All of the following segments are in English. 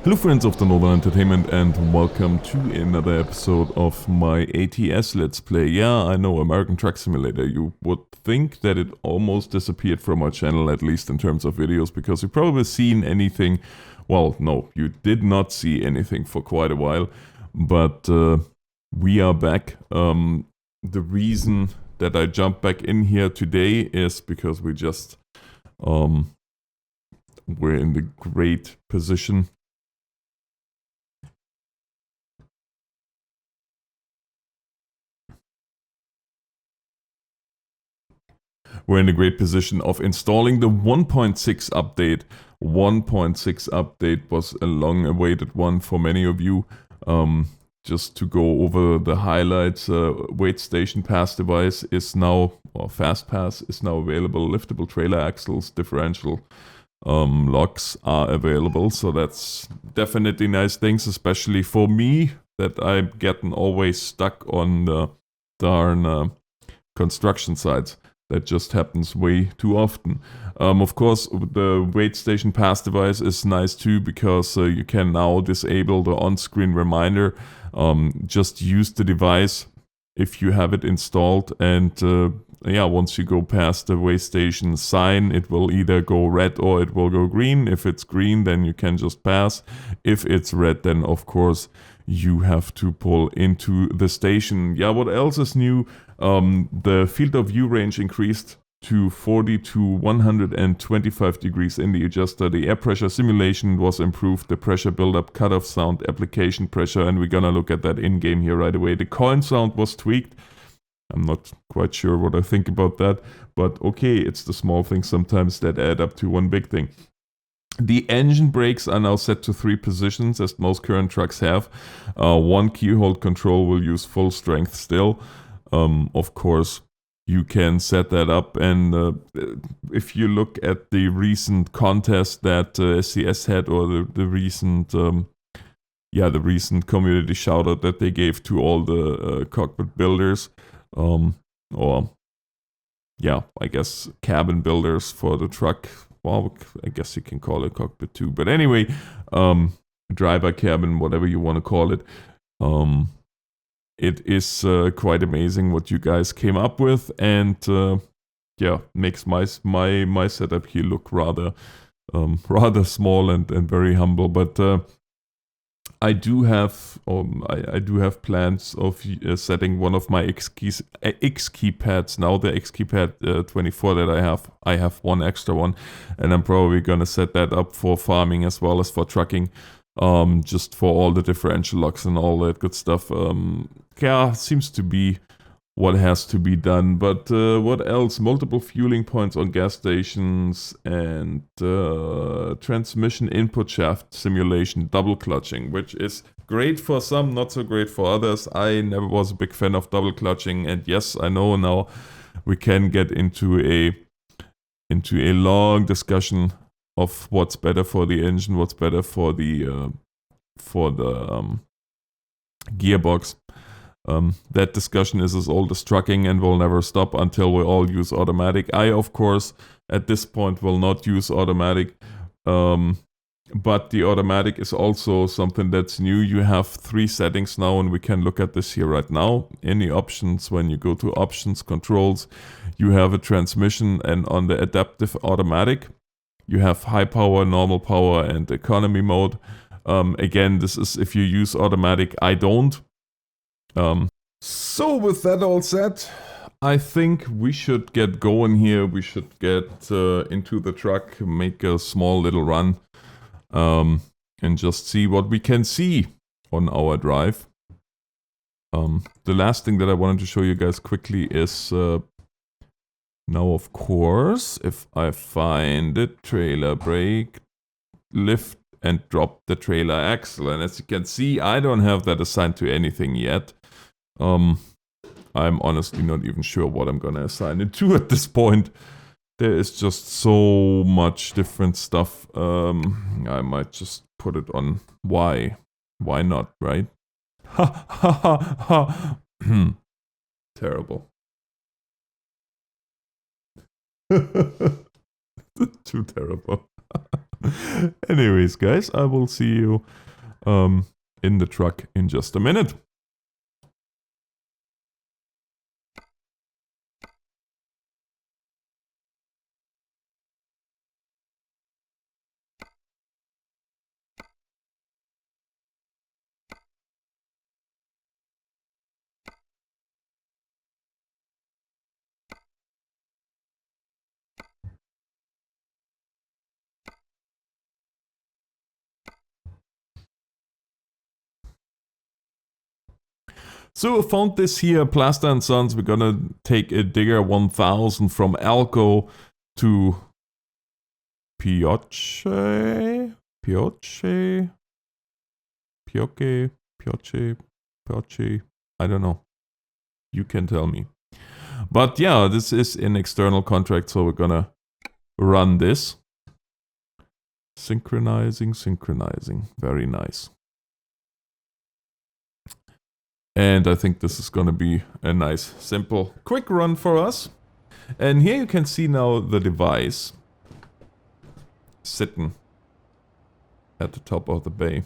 Hello friends of the Northern Entertainment and welcome to another episode of my ATS Let's Play. Yeah, I know, American Truck Simulator. You would think that it almost disappeared from my channel, at least in terms of videos, because you've probably seen anything. Well, no, you did not see anything for quite a while, but we are back. The reason that I jumped back in here today is because we're in the great position. We're in a great position of installing the 1.6 update. 1.6 update was a long-awaited one for many of you. Just to go over the highlights, Weight Station Pass device is now, or Fast Pass is now available. Liftable trailer axles, differential locks are available. So that's definitely nice things, especially for me, that I'm getting always stuck on the darn construction sites. That just happens way too often. Of course, the Weight Station Pass device is nice too, because you can now disable the on-screen reminder. Just use the device if you have it installed, and yeah, once you go past the Weight Station sign, it will either go red or it will go green. If it's green, then you can just pass. If it's red, then of course you have to pull into the station. Yeah, what else is new? The field of view range increased to 40 to 125 degrees in the adjuster. The air pressure simulation was improved. The pressure buildup, cutoff sound, application pressure, and we're gonna look at that in-game here right away. The coin sound was tweaked. I'm not quite sure what I think about that, but okay, it's the small things sometimes that add up to one big thing. The engine brakes are now set to 3 positions, as most current trucks have. One keyhold control will use full strength still. Of course, you can set that up, and if you look at the recent contest that SCS had, or the recent community shout out that they gave to all the cockpit builders, or yeah, I guess cabin builders for the truck. Well, I guess you can call it cockpit too. But anyway, driver cabin, whatever you want to call it. It is quite amazing what you guys came up with, and yeah, makes my setup here look rather small and very humble. But I do have plans of setting one of my X key pads. Now the X key pad 24 that I have one extra one, and I'm probably gonna set that up for farming as well as for trucking, just for all the differential locks and all that good stuff. Yeah, seems to be what has to be done. But what else? Multiple fueling points on gas stations, and transmission input shaft simulation, double clutching, which is great for some, not so great for others. I never was a big fan of double clutching, and yes, I know now we can get into a long discussion of what's better for the engine, what's better for the gearbox. That discussion is as old as trucking and will never stop until we all use automatic. I, of course, at this point will not use automatic, but the automatic is also something that's new. You have 3 settings now, and we can look at this here right now. In the options, when you go to options, controls, you have a transmission, and on the adaptive automatic, you have high power, normal power, and economy mode. Again, this is if you use automatic. I don't. So with that all said, I think we should get going here. We should get into the truck, make a small little run, and just see what we can see on our drive. The last thing that I wanted to show you guys quickly is now, of course, if I find it, trailer brake, lift and drop the trailer axle. And as you can see, I don't have that assigned to anything yet. I'm honestly not even sure what I'm gonna assign it to at this point. There is just so much different stuff. I might just put it on Y. Why not, right? Ha ha ha ha. Terrible. Too terrible. Anyways, guys, I will see you in the truck in just a minute. So I found this here, Plaster and Sons. We're gonna take a Digger 1000 from Alco to Pioche, I don't know. You can tell me. But yeah, this is an external contract, so we're gonna run this. Synchronizing. Very nice. And I think this is gonna be a nice, simple, quick run for us. And here you can see now the device sitting at the top of the bay.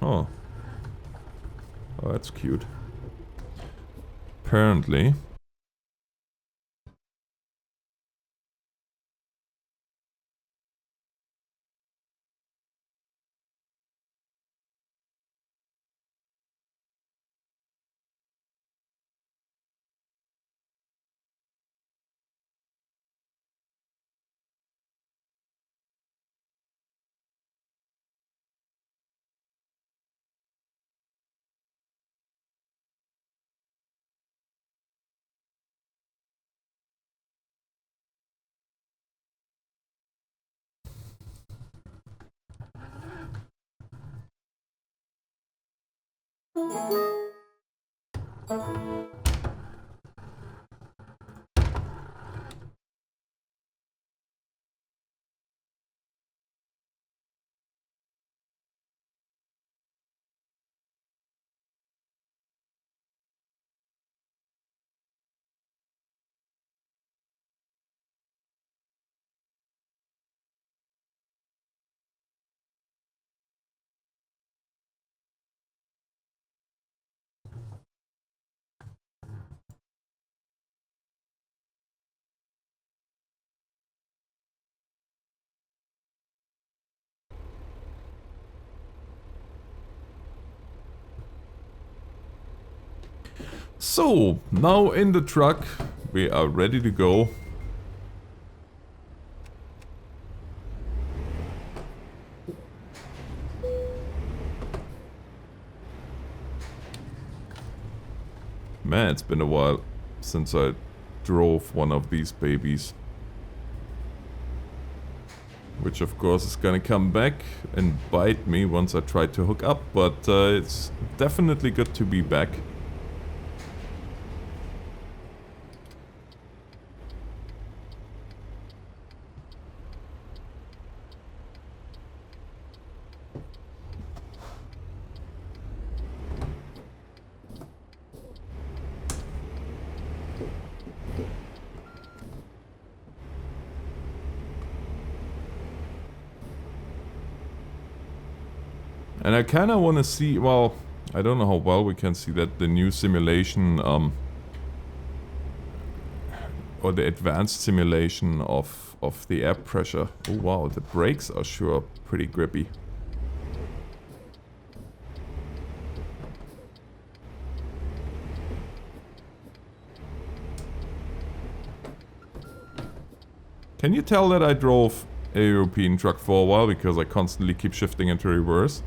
Oh. Oh, that's cute. Apparently. So, now in the truck, we are ready to go. Man, it's been a while since I drove one of these babies. Which of course is gonna come back and bite me once I try to hook up, but it's definitely good to be back. And I kind of want to see, well, I don't know how well we can see that, the new simulation, or the advanced simulation of the air pressure. Oh wow, the brakes are sure pretty grippy. Can you tell that I drove a European truck for a while because I constantly keep shifting into reverse?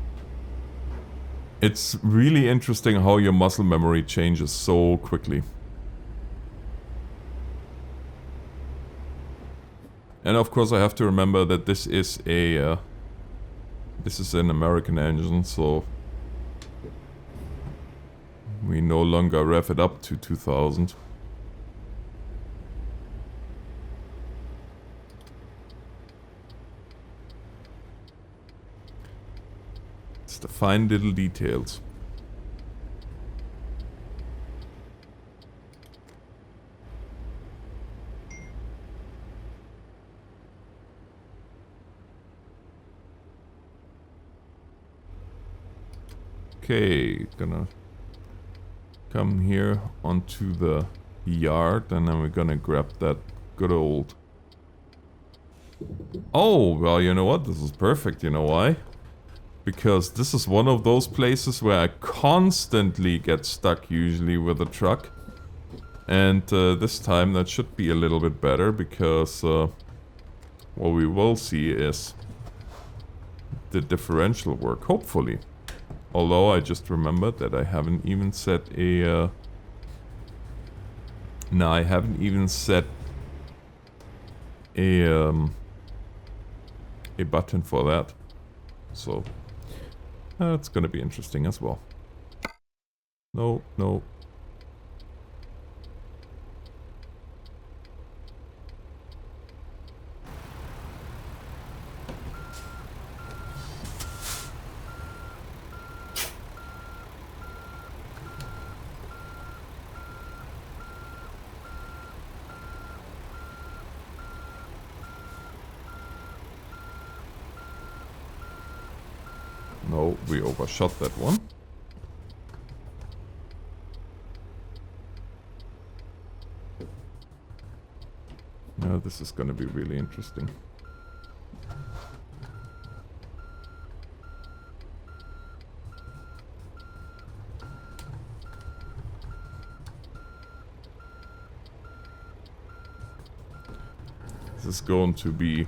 It's really interesting how your muscle memory changes so quickly. And of course I have to remember that this is a this is an American engine, so we no longer rev it up to 2000. It's the fine little details. Okay, gonna come here onto the yard and then we're gonna grab that good old... Oh, well, you know what? This is perfect. You know why? Because this is one of those places where I constantly get stuck usually with a truck. And this time that should be a little bit better because what we will see is the differential work, hopefully. Although I just remembered that I haven't even set a... no, I haven't even set a button for that. So that's gonna be interesting as well. No, no. No, we overshot that one. Now this is gonna be really interesting. This is going to be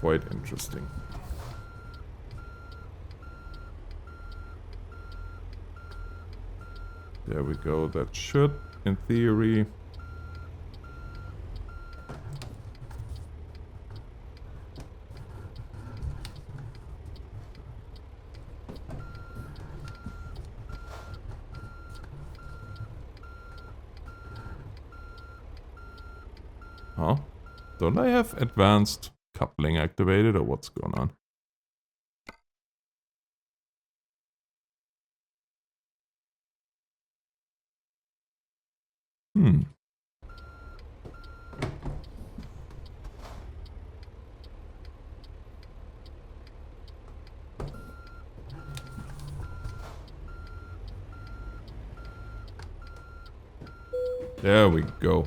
quite interesting. There we go, that should, in theory... Huh? Don't I have advanced coupling activated or what's going on? Hmm. There we go.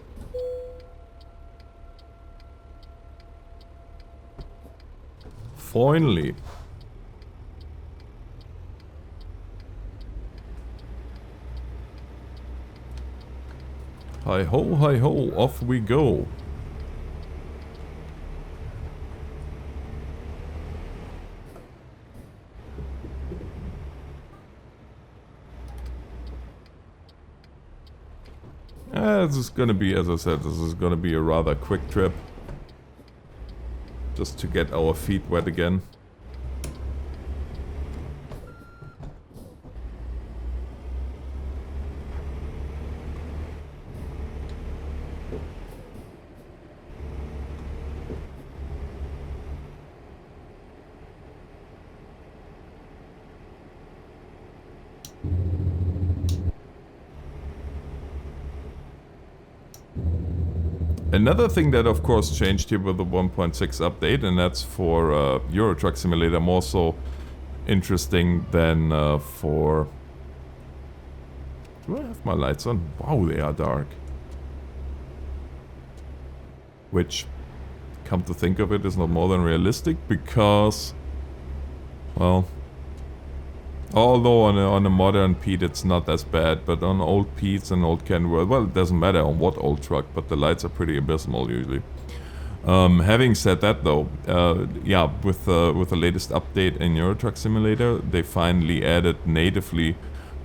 Finally. Hi ho, off we go. This is gonna be, as I said, this is gonna be a rather quick trip. Just to get our feet wet again. Another thing that of course changed here with the 1.6 update, and that's for Euro Truck Simulator, more so interesting than for... Do I have my lights on? Wow, they are dark. Which, come to think of it, is not more than realistic because... Well... Although on a modern Pete it's not as bad, but on old Pete's and old Kenworth, well, it doesn't matter on what old truck, but the lights are pretty abysmal usually. Having said that though, yeah, with the latest update in Euro Truck Simulator, they finally added natively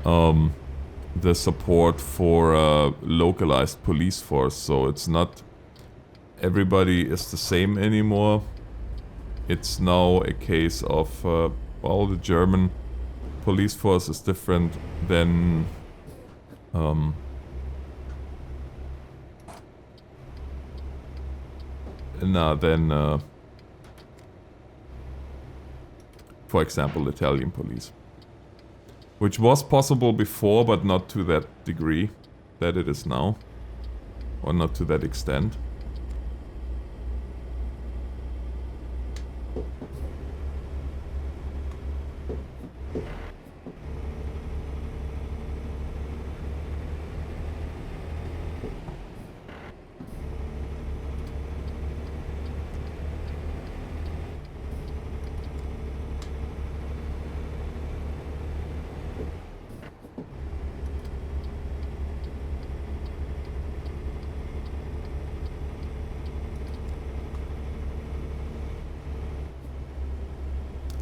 the support for localized police force, so it's not everybody is the same anymore. It's now a case of, well, the German police force is different than for example, Italian police, which was possible before, but not to that degree that it is now, or not to that extent.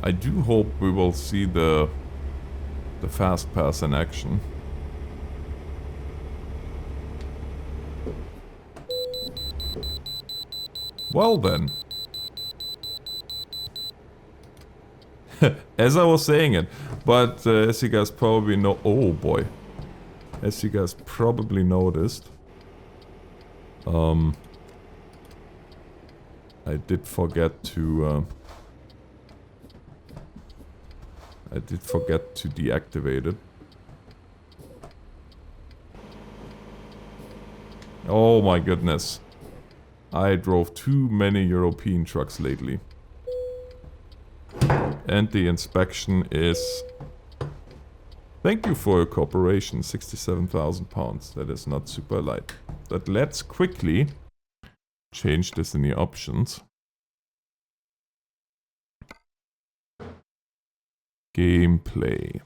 I do hope we will see the fast pass in action. Well then. As I was saying it. But as you guys probably know... Oh boy. As you guys probably noticed. I did forget to... deactivate it. Oh my goodness. I drove too many European trucks lately. And the inspection is... Thank you for your cooperation, 67,000 pounds. That is not super light. But let's quickly change this in the options. Gameplay.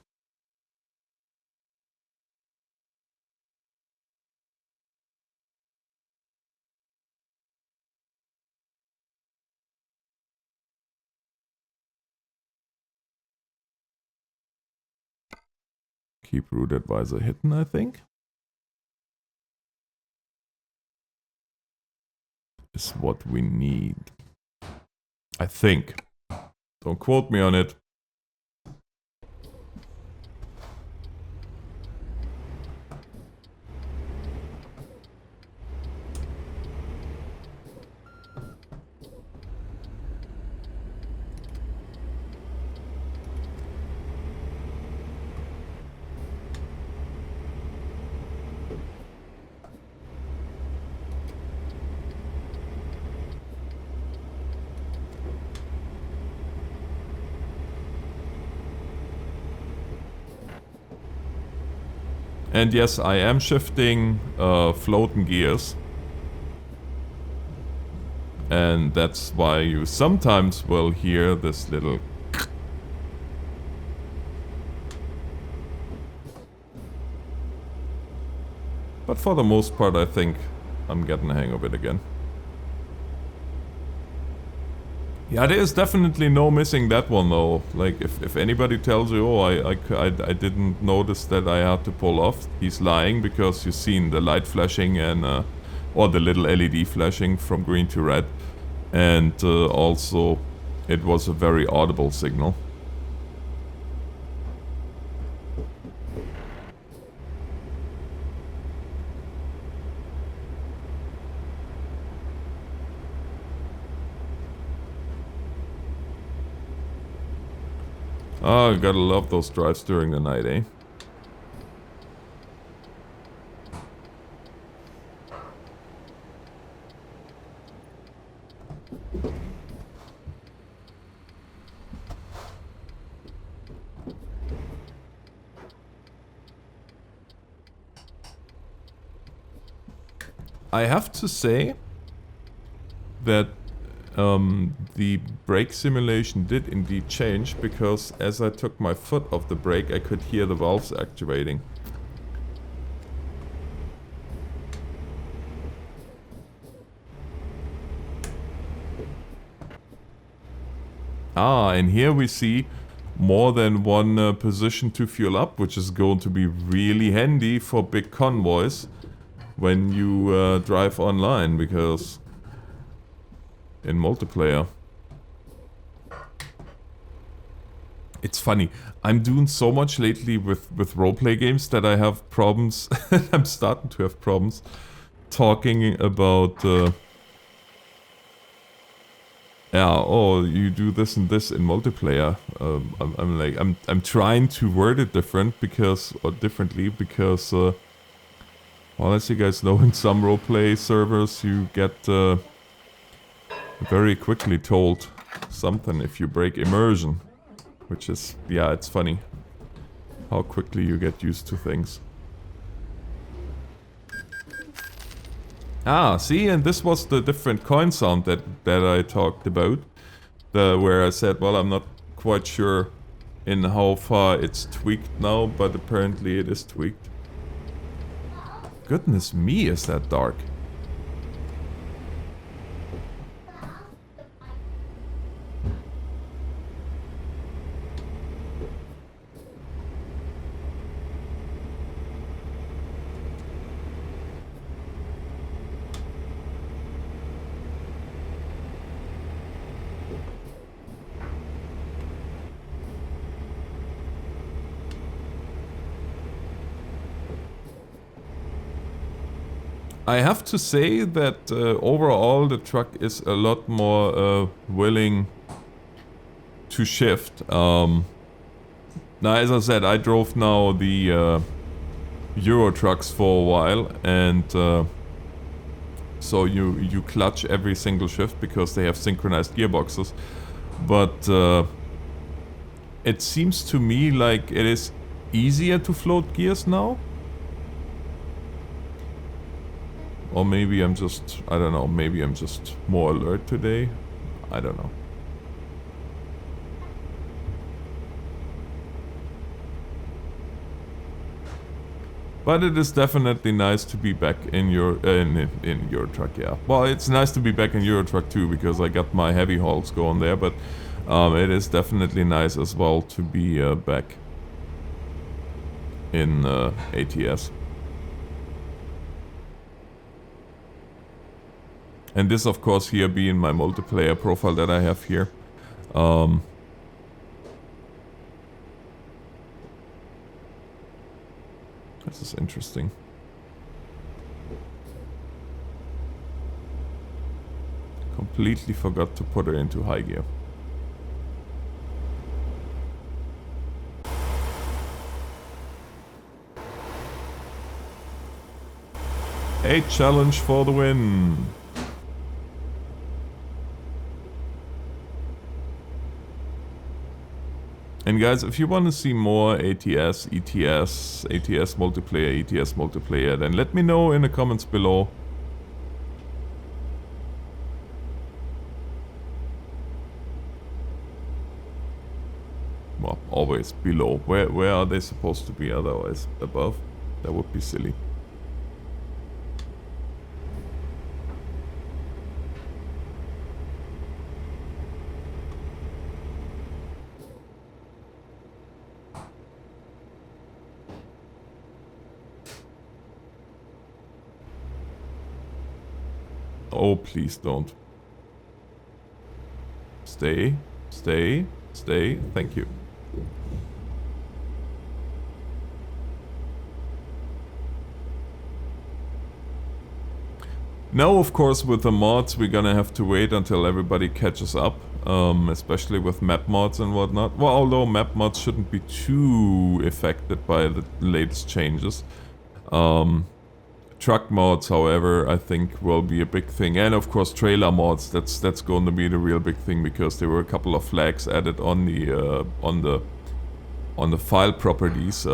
Keep route advisor hidden, I think. Is what we need. I think. Don't quote me on it. And yes, I am shifting floating gears. And that's why you sometimes will hear this little... But for the most part, I think I'm getting the hang of it again. Yeah, there is definitely no missing that one though. Like, if anybody tells you, oh, I didn't notice that I had to pull off, he's lying, because you've seen the light flashing and, or the little LED flashing from green to red. And also, it was a very audible signal. Oh, gotta love those drives during the night, eh? I have to say that the brake simulation did indeed change, because as I took my foot off the brake, I could hear the valves activating. Ah, and here we see more than one position to fuel up, which is going to be really handy for big convoys when you drive online, because in multiplayer. It's funny, I'm doing so much lately with roleplay games that I have problems, I'm starting to have problems talking about, yeah, oh, you do this and this in multiplayer. I'm trying to word it differently, because, well, as you guys know, in some roleplay servers, you get, very quickly told something if you break immersion. Which is, yeah, it's funny how quickly you get used to things. Ah, see, and this was the different coin sound that I talked about. Where I said, well, I'm not quite sure in how far it's tweaked now, but apparently it is tweaked. Goodness me, is that dark. I have to say that overall the truck is a lot more willing to shift. Now, as I said, I drove now the Euro trucks for a while, and so you clutch every single shift because they have synchronized gearboxes. But it seems to me like it is easier to float gears now. Or maybe I'm just, I don't know, maybe I'm just more alert today. I don't know. But it is definitely nice to be back in your in Euro Truck, yeah. Well, it's nice to be back in Euro Truck too because I got my heavy hauls going there. But it is definitely nice as well to be back in ATS. And this, of course, here being my multiplayer profile that I have here. This is interesting. Completely forgot to put it into high gear. A challenge for the win. And guys, if you want to see more ATS, ETS, ATS multiplayer, then let me know in the comments below. Well, always below. Where are they supposed to be otherwise? Above? That would be silly. Oh, please don't. Stay, stay, stay. Thank you. Now, of course, with the mods, we're gonna have to wait until everybody catches up, especially with map mods and whatnot. Well, although map mods shouldn't be too affected by the latest changes. Truck mods, however, I think will be a big thing, and of course trailer mods. That's going to be the real big thing because there were a couple of flags added on the file properties,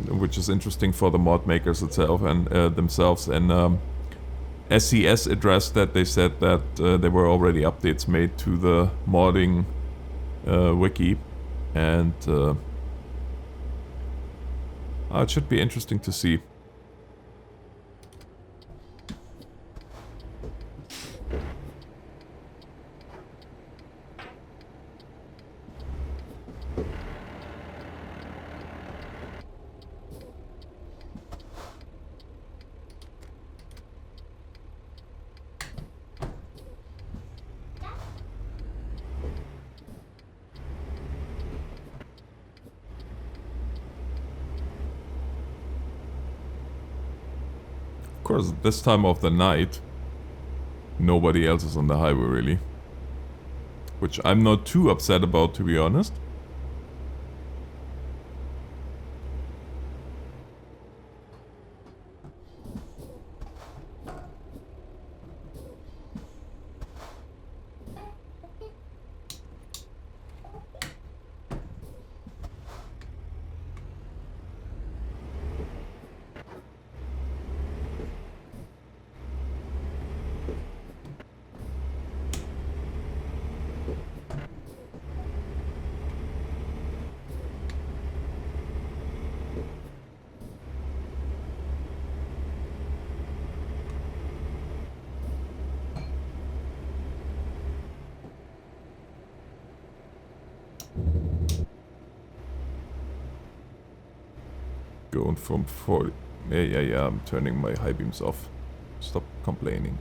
which is interesting for the mod makers itself and themselves. And SES addressed that. They said that there were already updates made to the modding wiki, and it should be interesting to see. Of course, this time of the night, nobody else is on the highway really. Which I'm not too upset about, to be honest. Going from 40. Yeah, I'm turning my high beams off. Stop complaining.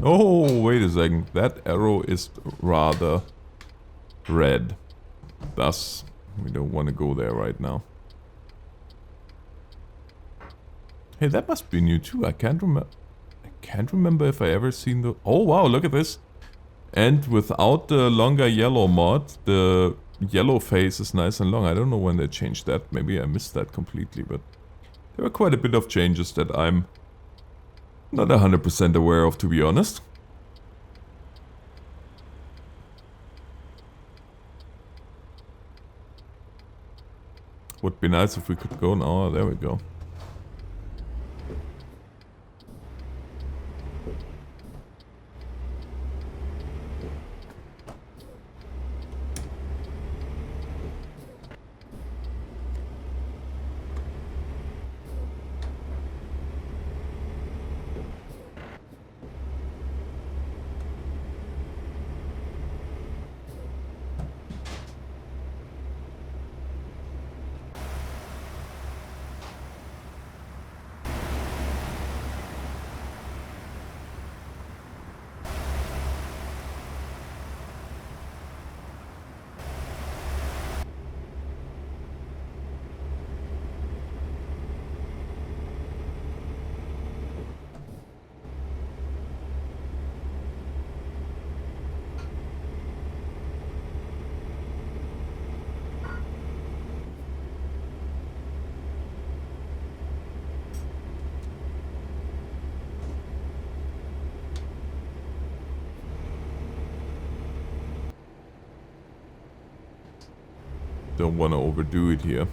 Oh, wait a second. That arrow is rather red. Thus, we don't want to go there right now. Hey, that must be new too. I can't remember if I ever seen the... Oh wow, look at this. And without the longer yellow mod, the yellow face is nice and long. I don't know when they changed that. Maybe I missed that completely, but there were quite a bit of changes that I'm not 100% aware of, to be honest. Would be nice if we could go now. Oh, there we go. Don't want to overdo it here.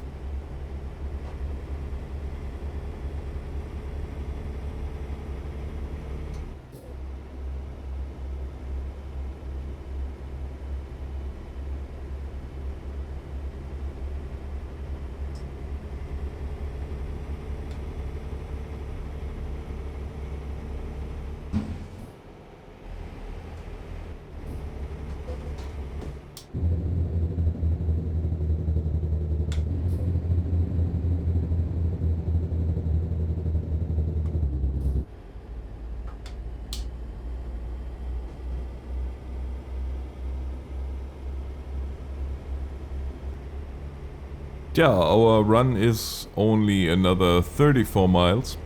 Yeah, our run is only another 34 miles.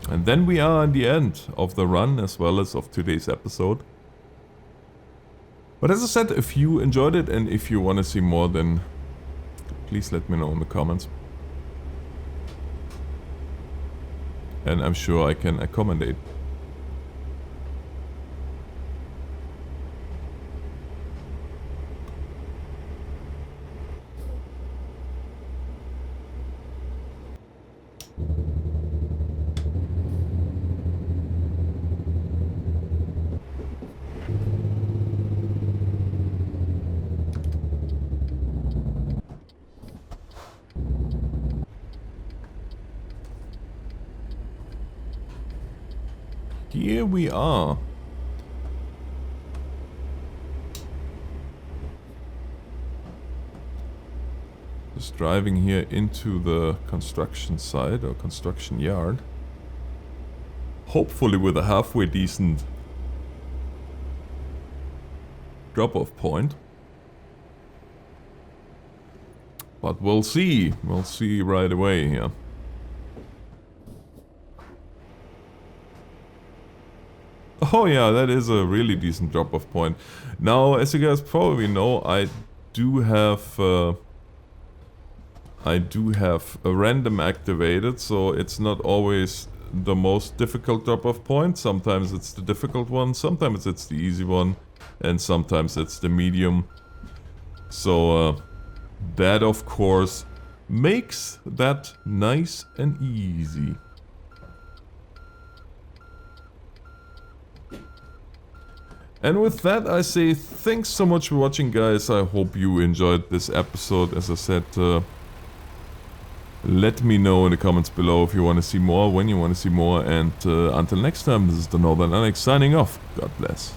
And then we are at the end of the run as well as of today's episode. But as I said, if you enjoyed it and if you want to see more, then please let me know in the comments. And I'm sure I can accommodate. Here we are. Just driving here into the construction site or construction yard. Hopefully with a halfway decent drop-off point. But we'll see. We'll see right away here. Oh yeah, that is a really decent drop-off point. Now, as you guys probably know, I do have a random activated, so it's not always the most difficult drop-off point. Sometimes it's the difficult one, sometimes it's the easy one, and sometimes it's the medium. So that of course makes that nice and easy. And with that, I say thanks so much for watching, guys. I hope you enjoyed this episode. As I said, let me know in the comments below if you want to see more, when you want to see more. And until next time, this is the NorthernAlex signing off. God bless.